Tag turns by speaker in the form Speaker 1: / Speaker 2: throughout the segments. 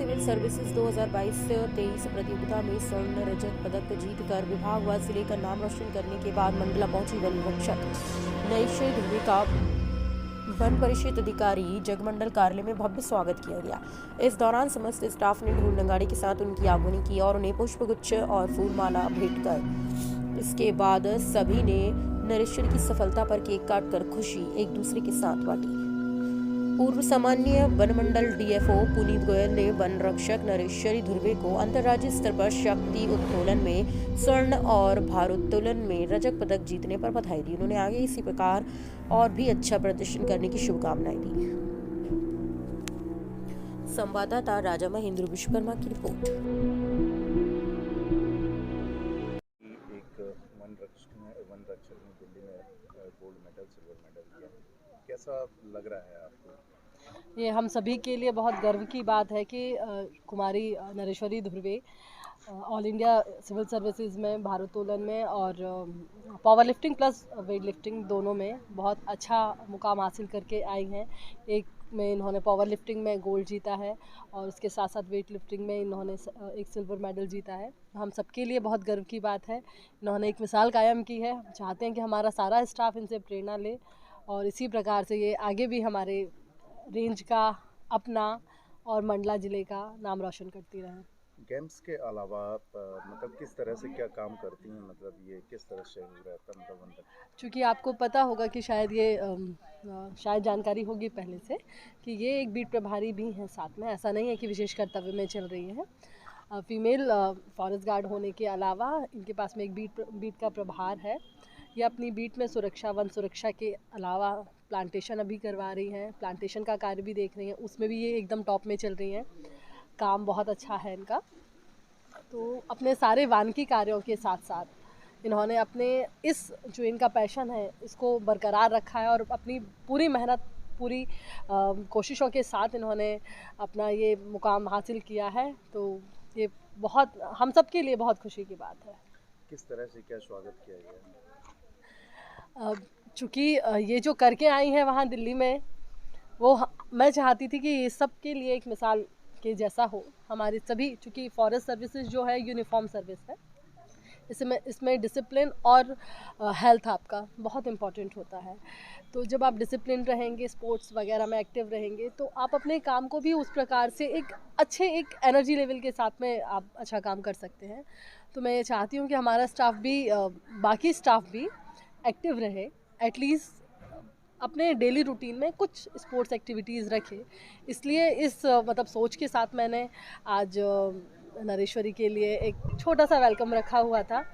Speaker 1: Civil services 2022-23 प्रतियोगिता में स्वर्ण रजत पदक जीतकर विभागवार जिले का नाम रोशन करने के बाद मंडला पहुंची वन रक्षक नरेश्वरी धुर्वे का वन परिषद अधिकारी जगमंडल कार्यालय में भव्य स्वागत किया गया। इस दौरान समस्त स्टाफ ने ढोल नगाड़े के साथ उनकी आगवानी की और उन्हें पुष्पगुच्छ और फूलमाला भेंट कर इसके बाद सभी ने नरेश्वरी की सफलता पर केक काटकर खुशी एक दूसरे के साथ बांटी। पूर्व सामान्य वन मंडल डीएफओ पुनीत गोयल ने वन रक्षक नरेश्वरी धुर्वे को अंतर्राज्यीय स्तर पर शक्ति उत्तोलन में स्वर्ण और भारोत्तोलन में रजत पदक जीतने पर बधाई दी। उन्होंने आगे इसी प्रकार और भी अच्छा प्रदर्शन करने की शुभकामनाएं दी। संवाददाता राजा महेंद्र विश्वकर्मा की रिपोर्ट।
Speaker 2: वन रक्षक ने दिल्ली में गोल्ड मेडल सिल्वर मेडल किया, कैसा लग रहा है आपको?
Speaker 3: ये हम सभी के लिए बहुत गर्व की बात है कि Kumari Nareshwari Dhurve all India civil services में भारोत्तोलन में और power lifting plus weight lifting दोनों में बहुत अच्छा मुकाम हासिल करके आई हैं। एक में इन्होंने पावर लिफ्टिंग में गोल्ड जीता है और उसके साथ साथ वेट लिफ्टिंग में इन्होंने एक सिल्वर मेडल जीता है। हम सबके लिए बहुत गर्व की बात है। इन्होंने एक मिसाल कायम की है। चाहते हैं कि हमारा सारा स्टाफ इनसे प्रेरणा ले और इसी प्रकार से ये आगे भी हमारे रेंज का, अपना और मंडला ज़िले का नाम रोशन करती रहे।
Speaker 2: गेम्स के अलावा मतलब किस तरह से क्या काम करती हैं, मतलब ये किस तरह से रहता है मतलब?
Speaker 3: चूँकि आपको पता होगा कि शायद ये शायद जानकारी होगी पहले से कि ये एक बीट प्रभारी भी हैं साथ में। ऐसा नहीं है कि विशेष कर्तव्य में चल रही हैं। फीमेल फॉरेस्ट गार्ड होने के अलावा इनके पास में एक बीट का प्रभार है। ये अपनी बीट में सुरक्षा, वन सुरक्षा के अलावा प्लांटेशन अभी करवा रही हैं, प्लांटेशन का कार्य भी देख रही हैं, उसमें भी ये एकदम टॉप में चल रही हैं। काम बहुत अच्छा है इनका। तो अपने सारे वानिकी कार्यों के साथ साथ इन्होंने अपने इस जो इनका पैशन है इसको बरकरार रखा है और अपनी पूरी मेहनत, पूरी कोशिशों के साथ इन्होंने अपना ये मुकाम हासिल किया है। तो ये बहुत हम सब के लिए बहुत खुशी की बात है।
Speaker 2: किस तरह से क्या स्वागत किया गया?
Speaker 3: चूँकि ये जो करके आई हैं वहाँ दिल्ली में, वो मैं चाहती थी कि ये सब के लिए एक मिसाल के जैसा हो। हमारे सभी, चूँकि फॉरेस्ट सर्विसेज जो है यूनिफॉर्म सर्विस है, इसमें डिसिप्लिन और हेल्थ आपका बहुत इम्पॉर्टेंट होता है। तो जब आप डिसिप्लिन रहेंगे, स्पोर्ट्स वगैरह में एक्टिव रहेंगे, तो आप अपने काम को भी उस प्रकार से एक एनर्जी लेवल के साथ में आप अच्छा काम कर सकते हैं। तो मैं ये चाहती हूँ कि हमारा स्टाफ भी, बाकी स्टाफ भी एक्टिव रहे, एटलीस्ट अपने डेली रूटीन में कुछ स्पोर्ट्स एक्टिविटीज़ रखे। इसलिए इस मतलब सोच के साथ मैंने आज नरेश्वरी के लिए एक छोटा सा वेलकम रखा हुआ था।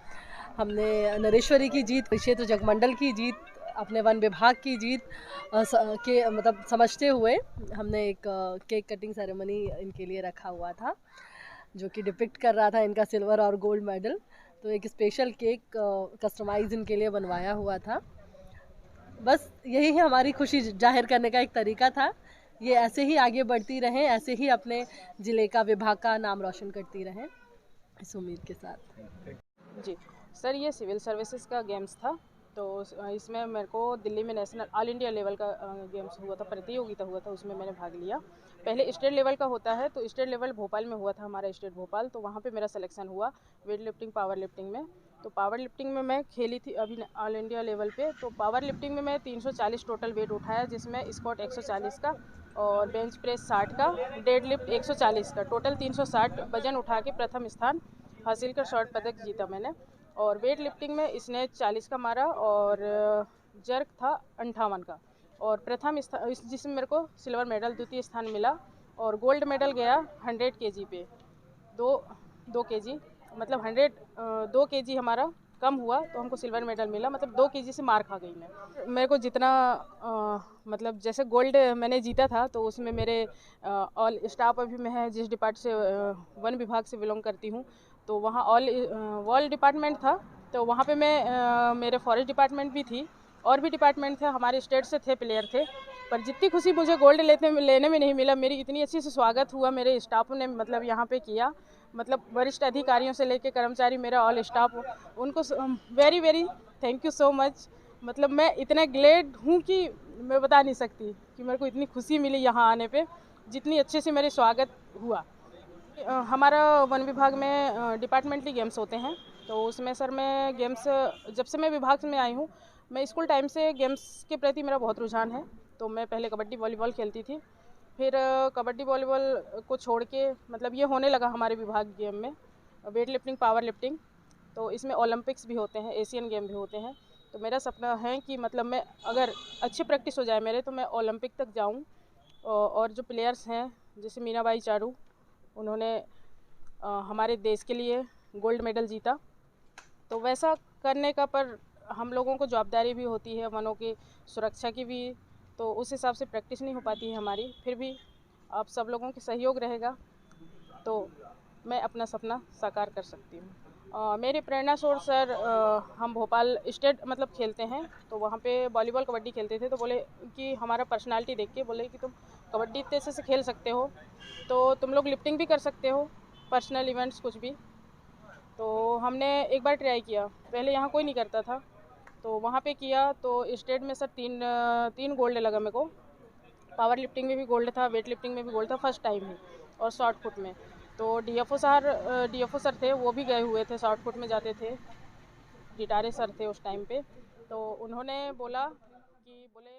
Speaker 3: हमने नरेश्वरी की जीत, क्षेत्र जगमंडल की जीत, अपने वन विभाग की जीत के मतलब समझते हुए हमने एक केक कटिंग सेरेमनी इनके लिए रखा हुआ था, जो कि डिपिक्ट कर रहा था इनका सिल्वर और गोल्ड मेडल। तो एक स्पेशल केक कस्टमाइज इनके लिए बनवाया हुआ था। बस यही है हमारी खुशी जाहिर करने का एक तरीका था। ये ऐसे ही आगे बढ़ती रहें, ऐसे ही अपने ज़िले का, विभाग का नाम रोशन करती रहें, इस उम्मीद के साथ।
Speaker 4: जी सर, ये सिविल सर्विसेज का गेम्स था। तो इसमें मेरे को दिल्ली में नेशनल ऑल इंडिया लेवल का गेम्स हुआ था, प्रतियोगिता हुआ था, उसमें मैंने भाग लिया। पहले स्टेट लेवल का होता है, तो स्टेट लेवल भोपाल में हुआ था, हमारा स्टेट भोपाल। तो वहाँ पे मेरा सिलेक्शन हुआ वेट लिफ्टिंग, पावर लिफ्टिंग में। तो पावर लिफ्टिंग में मैं खेली थी अभी ऑल इंडिया लेवल पे। तो पावर लिफ्टिंग में मैं 340 टोटल वेट उठाया, जिसमें स्क्वाट 140 का और बेंच प्रेस 60 का, डेड लिफ्ट 140 का, टोटल 360 वजन उठा के प्रथम स्थान हासिल कर स्वर्ण पदक जीता मैंने। और वेट लिफ्टिंग में इसने 40 का मारा और जर्क था 58 का, और प्रथम स्थान जिसमें मेरे को सिल्वर मेडल द्वितीय स्थान मिला। और गोल्ड मेडल गया 100 kg पे, 2 kg मतलब 2 kg हमारा कम हुआ, तो हमको सिल्वर मेडल मिला। मतलब 2 kg से मार खा गई मैं। मेरे को जितना मतलब जैसे गोल्ड मैंने जीता था, तो उसमें मेरे ऑल स्टाफ अभी मैं है जिस डिपार्ट से वन विभाग से बिलोंग करती हूँ, तो वहाँ ऑल डिपार्टमेंट था। तो वहाँ पे मैं मेरे फॉरेस्ट डिपार्टमेंट भी थी और भी डिपार्टमेंट थे, हमारे स्टेट से थे प्लेयर थे। पर जितनी खुशी मुझे गोल्ड लेने में नहीं मिला, मेरी इतनी अच्छी से स्वागत हुआ मेरे स्टाफ ने मतलब यहाँ पे किया। मतलब वरिष्ठ अधिकारियों से लेकर कर्मचारी, मेरा ऑल स्टाफ, उनको very very thank you so much. मतलब मैं इतना ग्लेड हूँ कि मैं बता नहीं सकती कि मेरे को इतनी खुशी मिली यहाँ आने पे, जितनी अच्छे से मेरे स्वागत हुआ। हमारा वन विभाग में डिपार्टमेंटली गेम्स होते हैं, तो उसमें सर मैं गेम्स जब से मैं विभाग में आई हूँ, मैं स्कूल टाइम से गेम्स के प्रति मेरा बहुत रुझान है। तो मैं पहले कबड्डी वॉलीबॉल खेलती थी, फिर कबड्डी वॉलीबॉल को छोड़ के मतलब ये होने लगा हमारे विभाग गेम में वेट लिफ्टिंग, पावर लिफ्टिंग, तो इसमें ओलंपिक्स भी होते हैं, एशियन गेम भी होते हैं। तो मेरा सपना है कि मतलब मैं अगर अच्छी प्रैक्टिस हो जाए मेरे, तो मैं ओलंपिक तक जाऊं। और जो प्लेयर्स हैं जैसे मीनाबाई चारू, उन्होंने हमारे देश के लिए गोल्ड मेडल जीता, तो वैसा करने का पर हम लोगों को जवाबदारी भी होती है वनों की सुरक्षा की भी, तो उस हिसाब से प्रैक्टिस नहीं हो पाती है हमारी। फिर भी आप सब लोगों के सहयोग रहेगा तो मैं अपना सपना साकार कर सकती हूँ। मेरे प्रेरणा स्रोत सर, हम भोपाल स्टेट मतलब खेलते हैं, तो वहाँ पे वॉलीबॉल कबड्डी खेलते थे, तो बोले कि हमारा पर्सनालिटी देख के बोले कि तुम कबड्डी इतने से खेल सकते हो, तो तुम लोग लिफ्टिंग भी कर सकते हो, पर्सनल इवेंट्स कुछ भी। तो हमने एक बार ट्राई किया, पहले यहाँ कोई नहीं करता था, तो वहाँ पे किया, तो स्टेट में सर तीन गोल्ड लगा मेरे को। पावर लिफ्टिंग में भी गोल्ड था, वेट लिफ्टिंग में भी गोल्ड था फर्स्ट टाइम ही, और शॉर्ट पुट में। तो डीएफओ सर थे, वो भी गए हुए थे, शॉर्ट पुट में जाते थे, डिटारे सर थे उस टाइम पे। तो उन्होंने बोला कि बोले